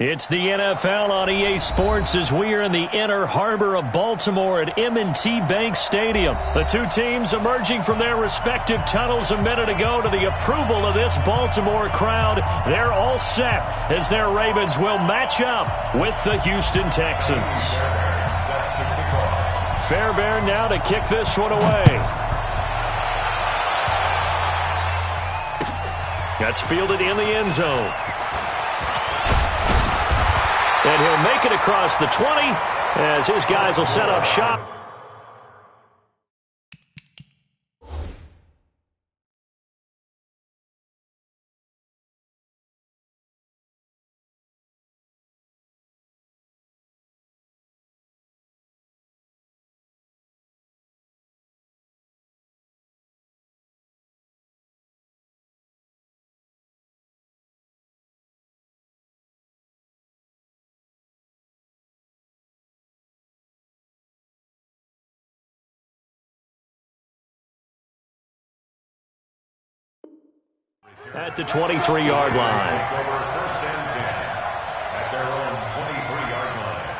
It's the NFL on EA Sports as we are in the inner harbor of Baltimore at M&T Bank Stadium. The two teams emerging from their respective tunnels a minute ago to the approval of this Baltimore crowd. They're all set as their Ravens will match up with the Houston Texans. Fairbairn now to kick this one away. That's fielded in the end zone. And he'll make it across the 20 as his guys will set up shop. At the 23-yard line. First and 10 at their own 23-yard line.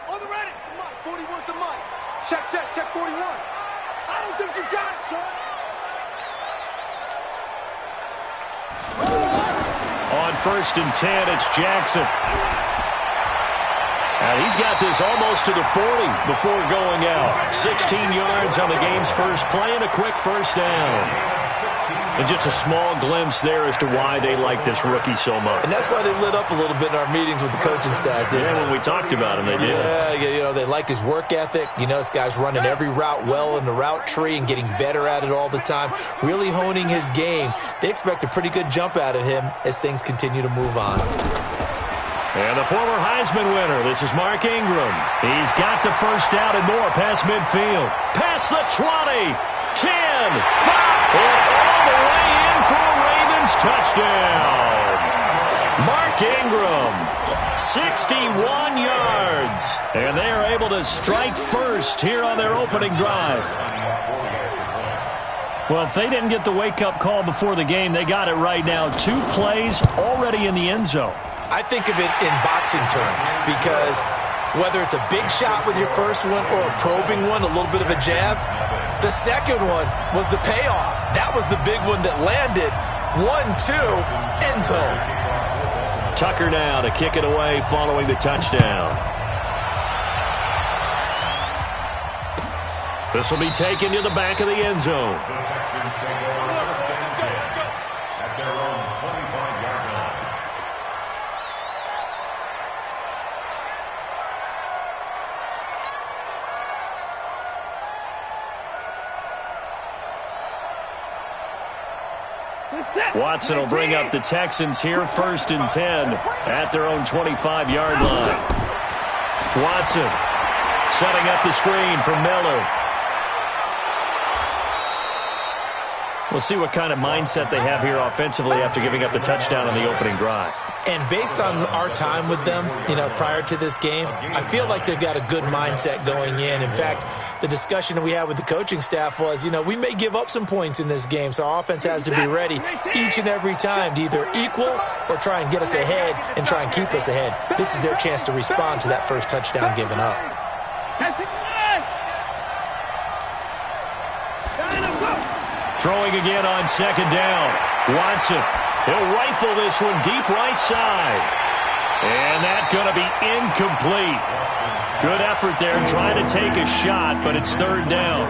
On the ready. Mike, 41's the mic. Check 41. I don't think you got it, son. On first and 10, it's Jackson. And he's got this almost to the 40 before going out. 16 yards on the game's first play and a quick first down. And just a small glimpse there as to why they like this rookie so much. And that's why they lit up a little bit in our meetings with the coaching staff, didn't they? When we talked about him, they did. Yeah, they like his work ethic. This guy's running every route well in the route tree and getting better at it all the time, really honing his game. They expect a pretty good jump out of him as things continue to move on. And the former Heisman winner, this is Mark Ingram. He's got the first down and more past midfield. Past the 20, 10, 5, and all the way in for a Ravens touchdown. Mark Ingram, 61 yards. And they are able to strike first here on their opening drive. Well, if they didn't get the wake-up call before the game, they got it right now. 2 plays already in the end zone. I think of it in boxing terms because whether it's a big shot with your first one or a probing one, a little bit of a jab, the second one was the payoff. That was the big one that landed. 1-2, end zone. Tucker now to kick it away following the touchdown. This will be taken to the back of the end zone. At their own 25-yard line. Watson will bring up the Texans here first and 10 at their own 25-yard line. Watson setting up the screen for Miller. We'll see what kind of mindset they have here offensively after giving up the touchdown on the opening drive. And based on our time with them, prior to this game, I feel like they've got a good mindset going in. In fact, the discussion that we had with the coaching staff was, we may give up some points in this game, so our offense has to be ready each and every time to either equal or try and get us ahead and try and keep us ahead. This is their chance to respond to that first touchdown given up. Throwing again on second down. Watson, he'll rifle this one deep right side. And that's going to be incomplete. Good effort there trying to take a shot, but it's third down.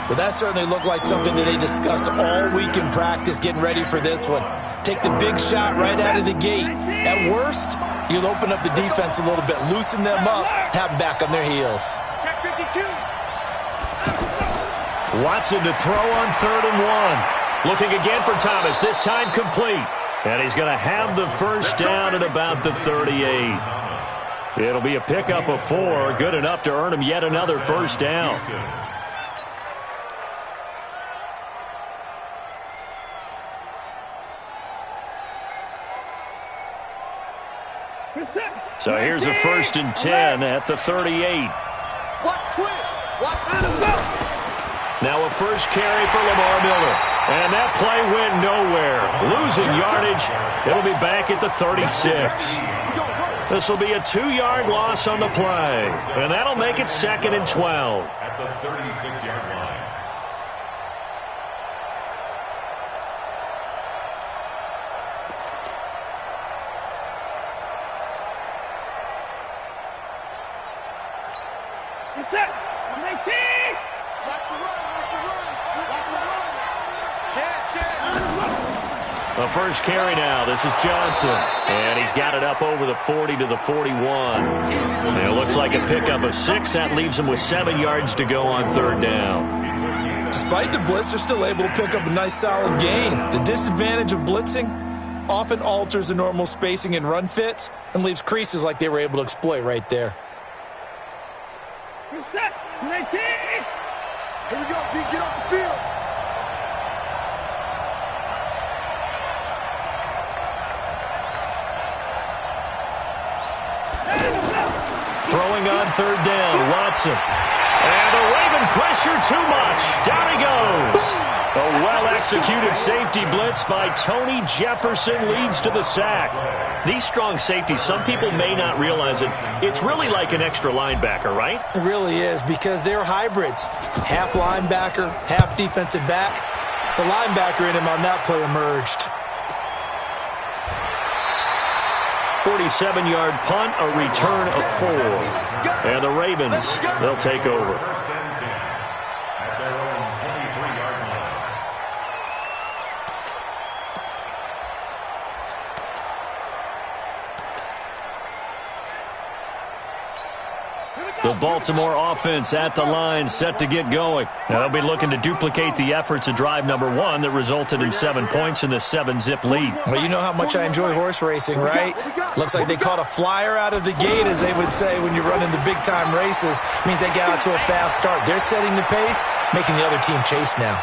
Well, that certainly looked like something that they discussed all week in practice getting ready for this one. Take the big shot right out of the gate. At worst, you'll open up the defense a little bit, loosen them up, have them back on their heels. Check 52. Watson to throw on 3rd and 1. Looking again for Thomas, this time complete. And he's going to have the first down at about the 38. It'll be a pickup of 4, good enough to earn him yet another first down. So here's a 1st and 10 at the 38. Watch twist. Watch out. Now a first carry for Lamar Miller. And that play went nowhere. Losing yardage. It'll be back at the 36. This will be a 2-yard loss on the play. And that'll make it 2nd and 12. At the 36-yard line. Reset. 18. Watch the run. Watch the run. Watch the run. The first carry now. This is Johnson. And he's got it up over the 40 to the 41. And it looks like a pickup of 6. That leaves him with 7 yards to go on 3rd down. Despite the blitz, they're still able to pick up a nice solid gain. The disadvantage of blitzing often alters the normal spacing and run fits and leaves creases like they were able to exploit right there. Reset. 19. Here we go, D. Get off the field. Throwing on 3rd down, Watson. And the Raven pressure too much. Down he goes. A well-executed safety blitz by Tony Jefferson leads to the sack. These strong safeties, some people may not realize it. It's really like an extra linebacker, right? It really is, because they're hybrids. Half linebacker, half defensive back. The linebacker in him on that play emerged. 47-yard punt, a return of 4. And the Ravens, they'll take over. 1st and 10. At their own 23-yard line. The Baltimore offense at the line, set to get going. Now they'll be looking to duplicate the efforts of drive number 1 that resulted in 7 points in the 7-zip lead. Well, you know how much I enjoy horse racing, right? Looks like they caught a flyer out of the gate, as they would say when you're running the big-time races. Means they got out to a fast start. They're setting the pace, making the other team chase now.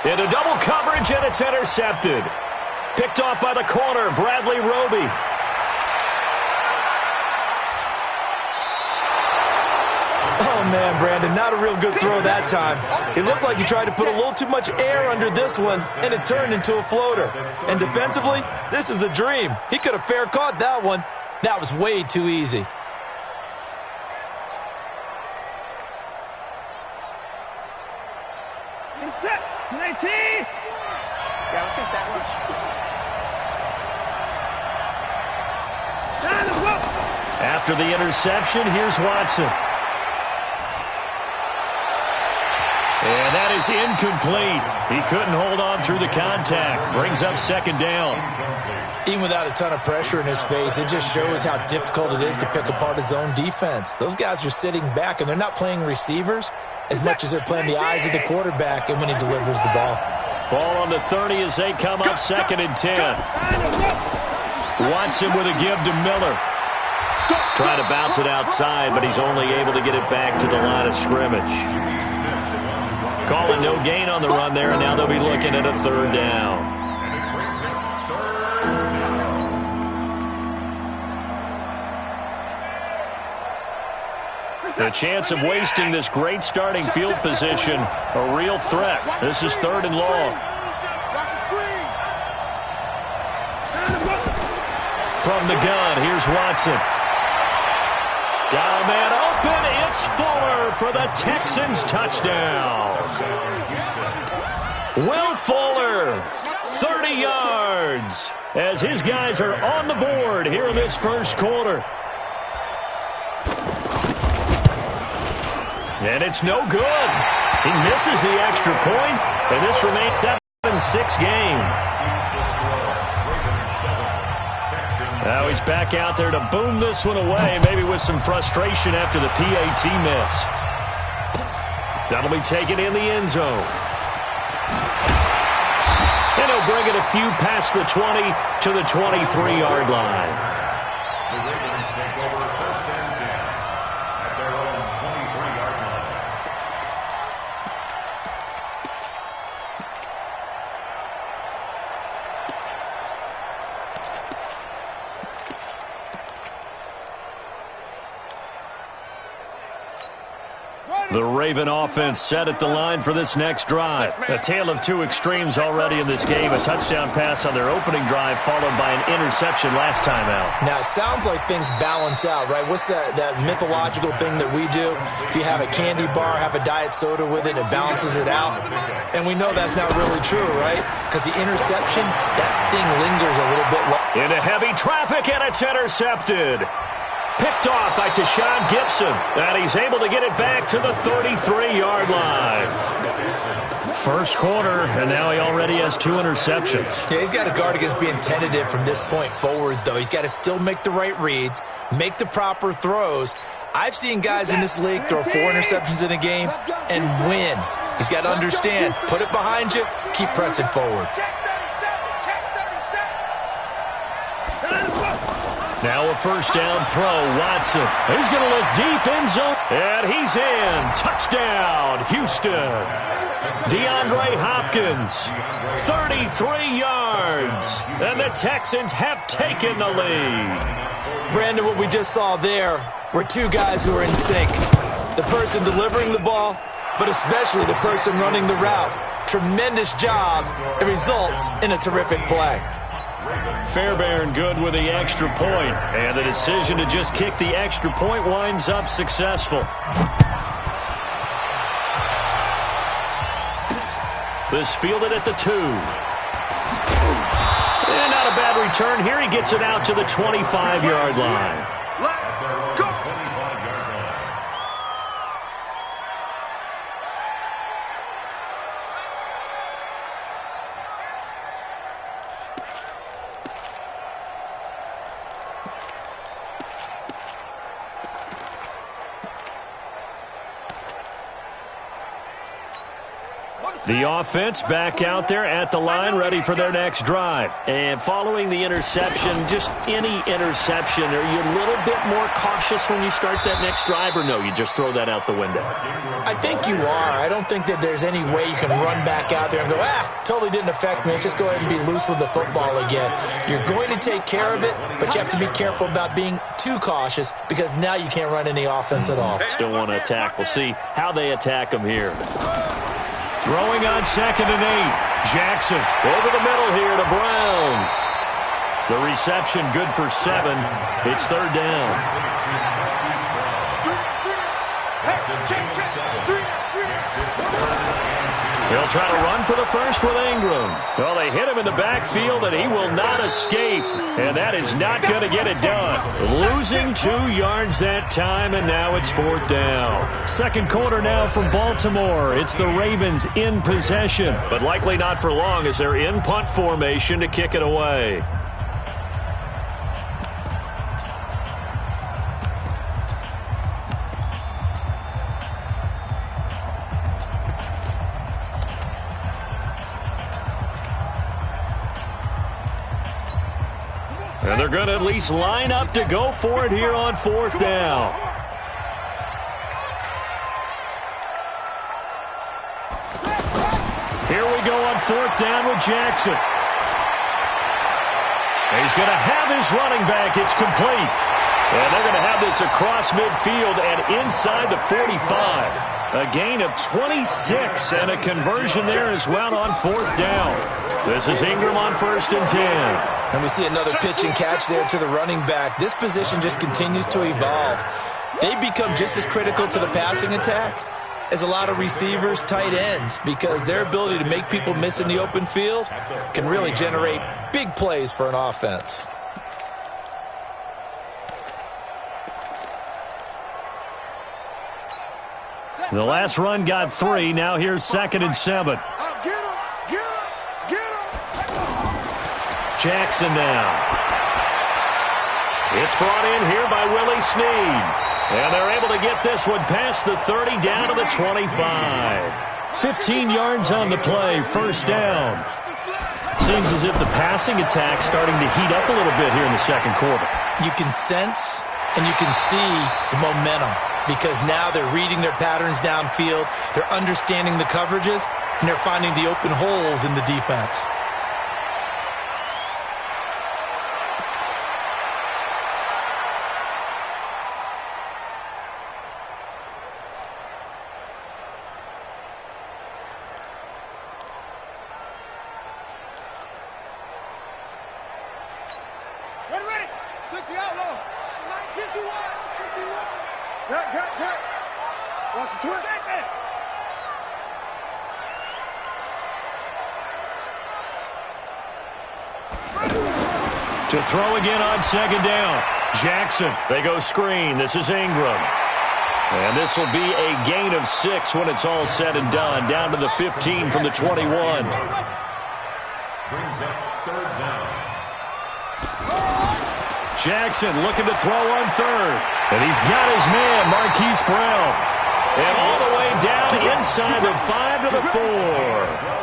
Into double coverage, and it's intercepted. Picked off by the corner, Bradley Roby. Oh, man, Brandon, not a real good throw that time. It looked like he tried to put a little too much air under this one, and it turned into a floater. And defensively, this is a dream. He could have fair caught that one. That was way too easy. Reset. 19. Yeah, let's get sack lunch. After the interception, here's Watson. And that is incomplete. He couldn't hold on through the contact. Brings up 2nd down. Even without a ton of pressure in his face, it just shows how difficult it is to pick apart his own defense. Those guys are sitting back, and they're not playing receivers as much as they're playing the eyes of the quarterback and when he delivers the ball. Ball on the 30 as they come up 2nd and 10. Watson with a give to Miller. Trying to bounce it outside, but he's only able to get it back to the line of scrimmage. Calling no gain on the run there, and now they'll be looking at a 3rd down. The chance of wasting this great starting field position, a real threat. This is 3rd and long. From the gun, here's Watson. Got a man open. It's Fuller for the Texans touchdown. Will Fuller, 30 yards, as his guys are on the board here in this 1st quarter. And it's no good. He misses the extra point, and this remains 7-6 game. Now he's back out there to boom this one away, maybe with some frustration after the PAT miss. That'll be taken in the end zone. And he'll bring it a few past the 20 to the 23-yard line. The Ravens take over 1st and 10 at their own 23-yard line. The Raven offense set at the line for this next drive. A tale of two extremes already in this game. A touchdown pass on their opening drive followed by an interception last time out. Now, it sounds like things balance out, right? What's that mythological thing that we do? If you have a candy bar, have a diet soda with it, it balances it out. And we know that's not really true, right? Because the interception, that sting lingers a little bit longer. Into heavy traffic, and it's intercepted. Picked off by Tashawn Gibson, and he's able to get it back to the 33-yard line. First quarter, and now he already has 2 interceptions. Yeah, he's got to guard against being tentative from this point forward, though. He's got to still make the right reads, make the proper throws. I've seen guys in this league throw 4 interceptions in a game and win. He's got to understand, put it behind you, keep pressing forward. Now a first down throw, Watson. He's going to look deep end zone, and he's in. Touchdown, Houston. DeAndre Hopkins, 33 yards, and the Texans have taken the lead. Brandon, what we just saw there were 2 guys who are in sync. The person delivering the ball, but especially the person running the route. Tremendous job. It results in a terrific play. Fairbairn good with the extra point, and the decision to just kick the extra point winds up successful. This fielded at the 2. And not a bad return here. He gets it out to the 25-yard line. Let's go. The offense back out there at the line, ready for their next drive. And following the interception, just any interception, are you a little bit more cautious when you start that next drive, or no, you just throw that out the window? I think you are. I don't think that there's any way you can run back out there and go, totally didn't affect me. Let's just go ahead and be loose with the football again. You're going to take care of it, but you have to be careful about being too cautious because now you can't run any offense at all. Still want to attack. We'll see how they attack them here. Throwing on 2nd and 8. Jackson over the middle here to Brown. The reception good for 7. It's 3rd down. He'll try to run for the first with Ingram. Well, they hit him in the backfield, and he will not escape. And that is not going to get it done. Losing 2 yards that time, and now it's 4th down. Second quarter now from Baltimore. It's the Ravens in possession, but likely not for long as they're in punt formation to kick it away. And they're going to at least line up to go for it here on 4th down. Here we go on 4th down with Jackson. He's going to have his running back. It's complete. And they're going to have this across midfield and inside the 45. A gain of 26 and a conversion there as well on 4th down. This is Ingram on 1st and 10. And we see another pitch and catch there to the running back. This position just continues to evolve. They become just as critical to the passing attack as a lot of receivers, tight ends, because their ability to make people miss in the open field can really generate big plays for an offense. The last run got 3. Now here's 2nd and 7. Jackson now. It's brought in here by Willie Snead. And they're able to get this one past the 30 down to the 25. 15 yards on the play, 1st down. Seems as if the passing attack's starting to heat up a little bit here in the second quarter. You can sense and you can see the momentum because now they're reading their patterns downfield, they're understanding the coverages, and they're finding the open holes in the defense. Watch the outlaw. Cut. Watch the twist. To throw again on second down. Jackson, they go screen. This is Ingram. And this will be a gain of 6 when it's all said and done. Down to the 15 from the 21. Brings up third down. Jackson looking to throw on third. And he's got his man, Marquise Brown. And all the way down inside the 5 to the 4.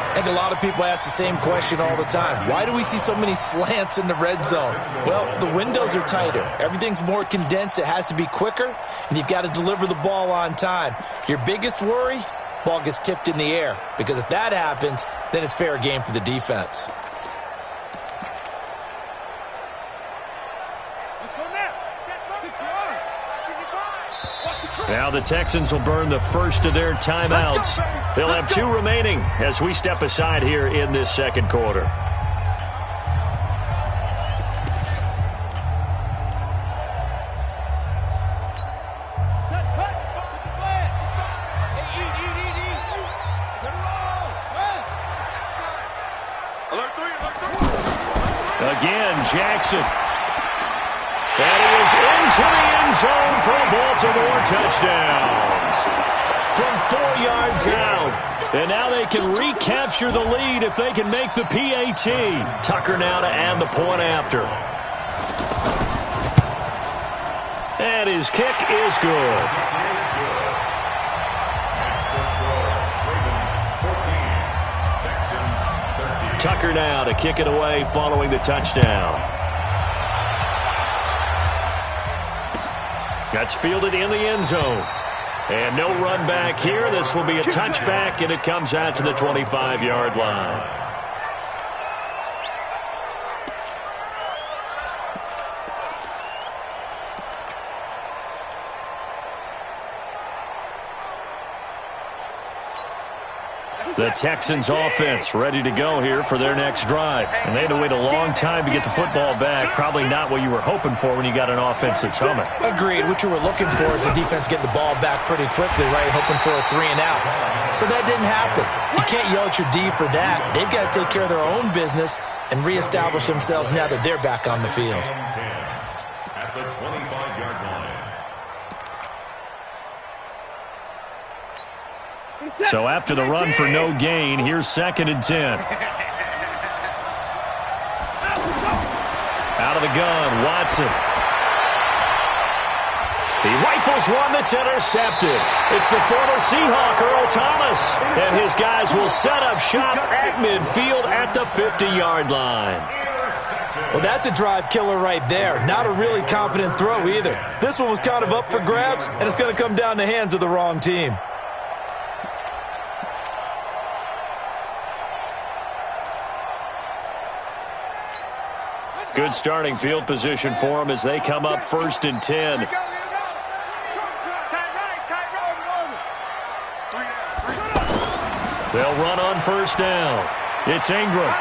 I think a lot of people ask the same question all the time. Why do we see so many slants in the red zone? Well, the windows are tighter. Everything's more condensed. It has to be quicker, and you've got to deliver the ball on time. Your biggest worry, ball gets tipped in the air, because if that happens, then it's fair game for the defense. Now the Texans will burn the first of their timeouts. They'll have 2 remaining as we step aside here in this second quarter. Again, Jackson. And he is into the end zone for a Baltimore touchdown. From 4 yards out. And now they can recapture the lead if they can make the PAT. Tucker now to add the point after. And his kick is good. Tucker now to kick it away following the touchdown. That's fielded in the end zone. And no run back here. This will be a touchback, and it comes out to the 25-yard line. The Texans offense ready to go here for their next drive. And they had to wait a long time to get the football back. Probably not what you were hoping for when you got an offense that's humming. Agreed. What you were looking for is the defense getting the ball back pretty quickly, right? Hoping for a 3 and out. So that didn't happen. You can't yell at your D for that. They've got to take care of their own business and reestablish themselves now that they're back on the field. At the 25-yard line. So after the run for no gain, here's 2nd and 10. Out of the gun, Watson. He rifles one that's intercepted. It's the former Seahawk, Earl Thomas. And his guys will set up shop at midfield at the 50-yard line. Well, that's a drive killer right there. Not a really confident throw either. This one was kind of up for grabs, and it's going to come down the hands of the wrong team. Good starting field position for them as they come up 1st and 10. They'll run on 1st down. It's Ingram.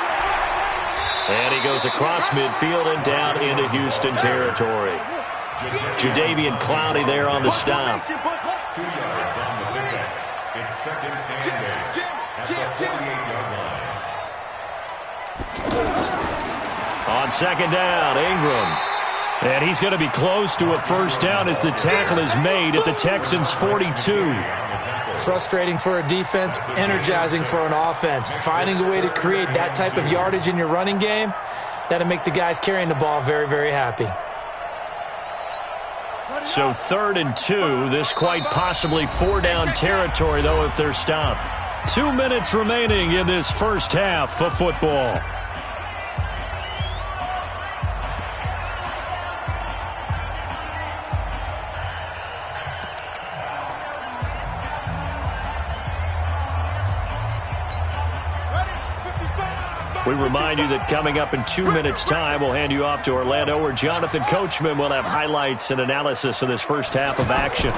And he goes across midfield and down into Houston territory. Jadeveon Clowney there on the stop. 2 yards on the pickup. It's 2nd and 8 at the 48-yard line. On 2nd down, Ingram. And he's going to be close to a 1st down as the tackle is made at the Texans' 42. Frustrating for a defense, energizing for an offense. Finding a way to create that type of yardage in your running game, that'll make the guys carrying the ball very, very happy. So 3rd and 2, this quite possibly 4-down territory, though, if they're stopped. 2 minutes remaining in this first half of football. We remind you that coming up in 2 minutes' time, we'll hand you off to Orlando, where Jonathan Coachman will have highlights and analysis of this first half of action.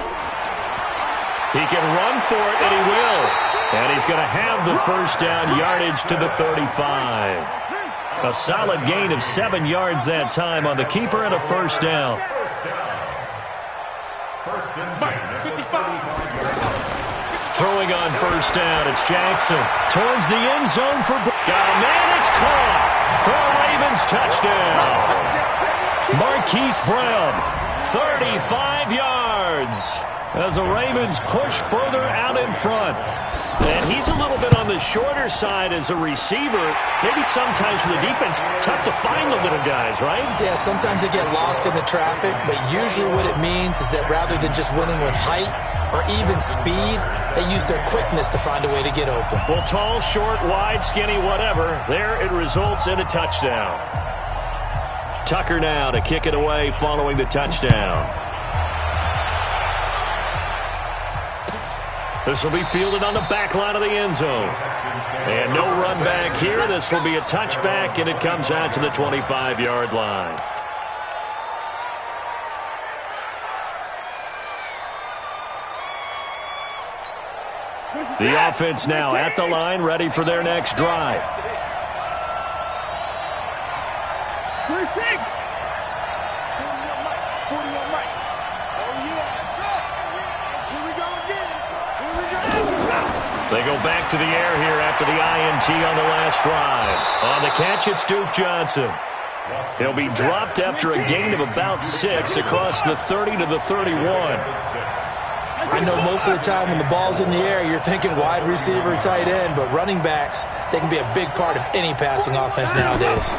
He can run for it, and he will. And he's going to have the 1st down yardage to the 35. A solid gain of 7 yards that time on the keeper and a first down. First and 10 at the 35-yard line. Throwing on first down, it's Jackson. Towards the end zone for... Got a man, it's caught for a Ravens touchdown. Marquise Brown, 35 yards. As the Ravens push further out in front. And he's a little bit on the shorter side as a receiver. Maybe sometimes for the defense, tough to find the little guys, right? Yeah, sometimes they get lost in the traffic, but usually what it means is that rather than just winning with height or even speed, they use their quickness to find a way to get open. Well, tall, short, wide, skinny, whatever, there it results in a touchdown. Tucker now to kick it away following the touchdown. This will be fielded on the back line of the end zone. And no run back here. This will be a touchback, and it comes out to the 25-yard line. The offense now at the line, ready for their next drive. Where's Dick? 41 Mike. Oh, yeah, that's right. Here we go again. Here we go. They go back to the air here after the INT on the last drive. On the catch, it's Duke Johnson. He'll be dropped after a gain of about 6 across the 30 to the 31. I know most of the time when the ball's in the air, you're thinking wide receiver, tight end, but running backs, they can be a big part of any passing offense nowadays.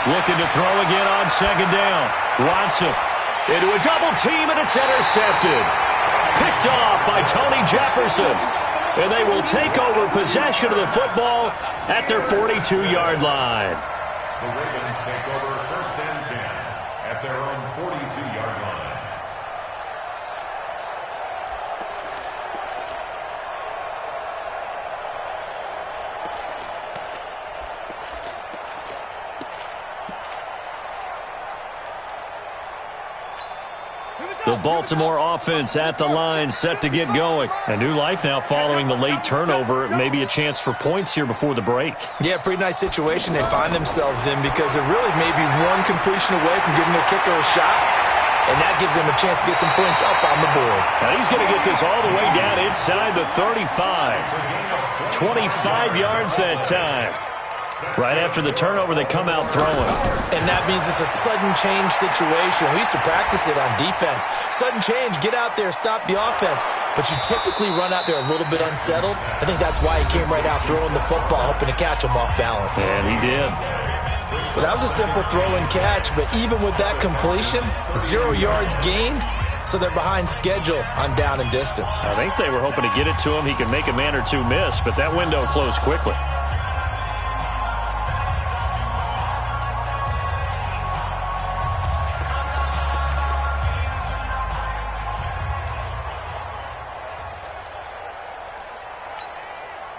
Looking to throw again on second down. Watson into a double team, and it's intercepted. Picked off by Tony Jefferson. And they will take over possession of the football at their 42-yard line. The Ravens take over first and 10 at their own 42-yard line. The Baltimore offense at the line, set to get going. A new life now following the late turnover. Maybe a chance for points here before the break. Yeah, pretty nice situation they find themselves in because they're really maybe one completion away from giving their kicker a shot, and that gives them a chance to get some points up on the board. Now he's going to get this all the way down inside the 35. 25 yards that time. Right after the turnover, they come out throwing. And that means it's a sudden change situation. We used to practice it on defense. Sudden change, get out there, stop the offense. But you typically run out there a little bit unsettled. I think that's why he came right out throwing the football, hoping to catch him off balance. And he did. Well, that was a simple throw and catch, but even with that completion, 0 yards gained, so they're behind schedule on down and distance. I think they were hoping to get it to him. He could make a man or two miss, but that window closed quickly.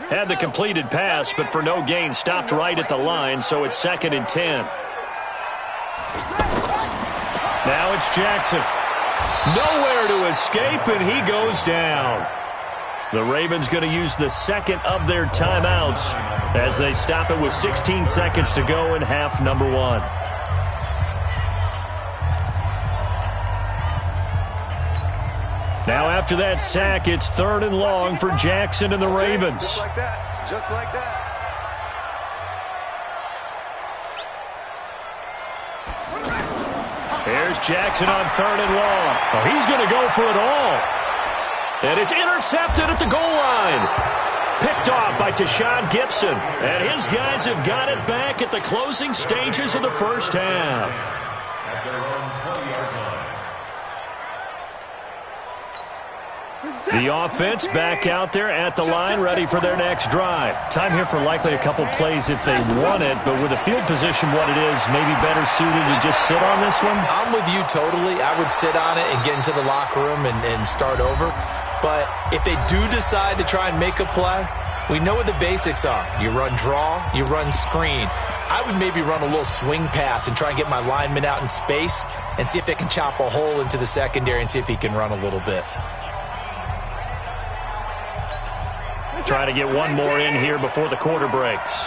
Had the completed pass, but for no gain, stopped right at the line, so it's 2nd and 10. Now it's Jackson. Nowhere to escape, and he goes down. The Ravens going to use the second of their timeouts as they stop it with 16 seconds to go in half number 1. Now after that sack, it's 3rd and long for Jackson and the Ravens. Just like that. Just like that. Here's Jackson on 3rd and long. Oh, he's going to go for it all. And it's intercepted at the goal line. Picked off by Tashawn Gibson. And his guys have got it back at the closing stages of the first half. At their own 20-yard line. The offense back out there at the line, ready for their next drive. Time here for likely a couple plays if they want it, but with the field position what it is, maybe better suited to just sit on this one? I'm with you totally. I would sit on it and get into the locker room and start over. But if they do decide to try and make a play, we know what the basics are. You run draw, you run screen. I would maybe run a little swing pass and try and get my lineman out in space and see if they can chop a hole into the secondary and see if he can run a little bit. Trying to get one more in here before the quarter breaks.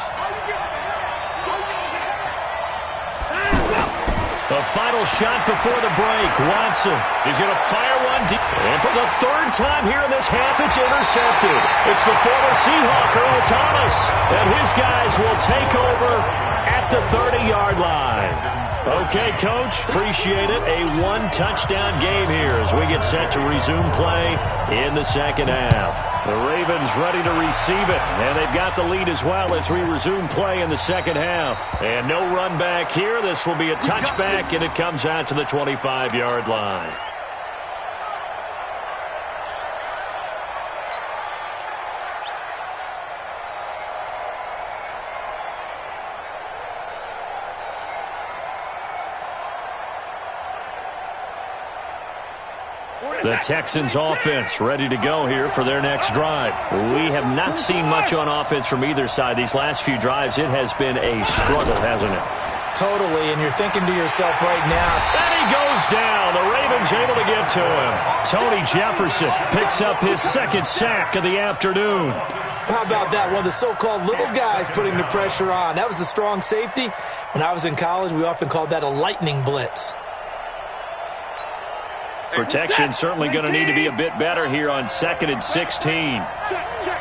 The final shot before the break. Watson is going to fire one deep. And for the third time here in this half, it's intercepted. It's the former Seahawk, Earl Thomas. And his guys will take over at the 30-yard line. Okay, Coach, appreciate it. A one-touchdown game here as we get set to resume play in the second half. The Ravens ready to receive it, and they've got the lead as well as we resume play in the second half. And no run back here. This will be a touchback, and it comes out to the 25-yard line. The Texans offense ready to go here for their next drive. We have not seen much on offense from either side. These last few drives, it has been a struggle, hasn't it? Totally, and you're thinking to yourself right now. And he goes down. The Ravens able to get to him. Tony Jefferson picks up his second sack of the afternoon. How about that? One of the so-called little guys putting the pressure on. That was a strong safety. When I was in college, we often called that a lightning blitz. Protection certainly going to need to be a bit better here on 2nd and 16. Check.